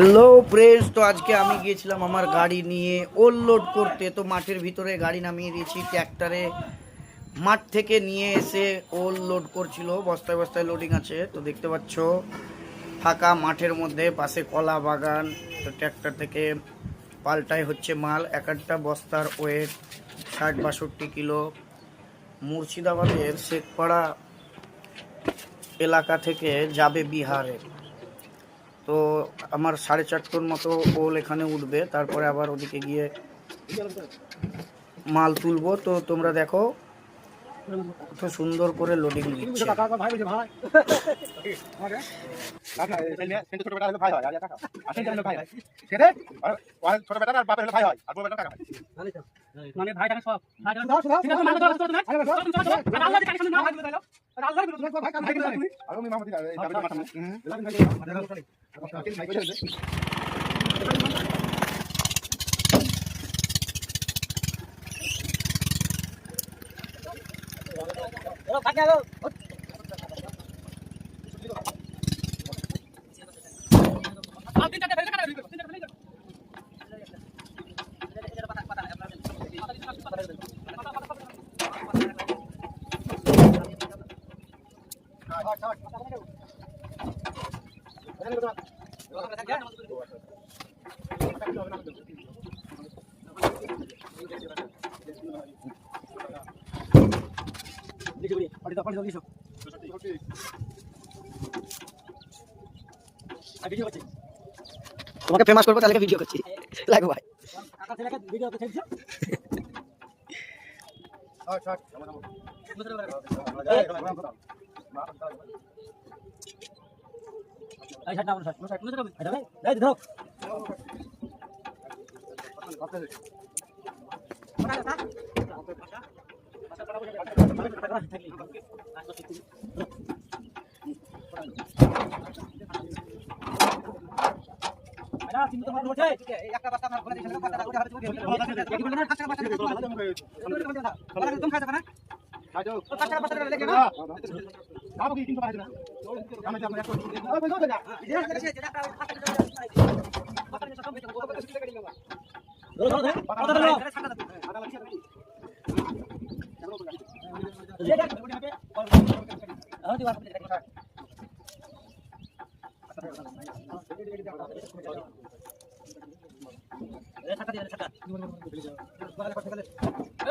Hello friends, তো আজকে আমি গিয়েছিলাম আমার গাড়ি নিয়ে ওভারলোড করতে। তো মাঠের ভিতরে গাড়ি নামিয়ে দিয়েছি, ট্র্যাক্টরে মাঠ থেকে নিয়ে এসে ওভারলোড করছিল, বস্তায় বস্তায় লোডিং আছে। তো দেখতে পাচ্ছ ফাঁকা মাঠের মধ্যে পাশে কলা বাগান। তো ট্র্যাক্টর থেকে পাল্টাই হচ্ছে মাল। এক একটা বস্তার ওয়েট 60-62 কিলো। মুর্শিদাবাদের শেখপাড়া এলাকা থেকে যাবে বিহারে। তো আমার 4.5 টন মতো ওল এখানে উঠবে, তারপরে আবার ওদিকে গিয়ে মাল তুলবো। তো তোমরা দেখো কত সুন্দর করে লোডিং দিচ্ছে। মানে ভাই টাকা সব তোমাকে ফেমাস করবো, তাহলে ভিডিও করছি। লাগো ভাই।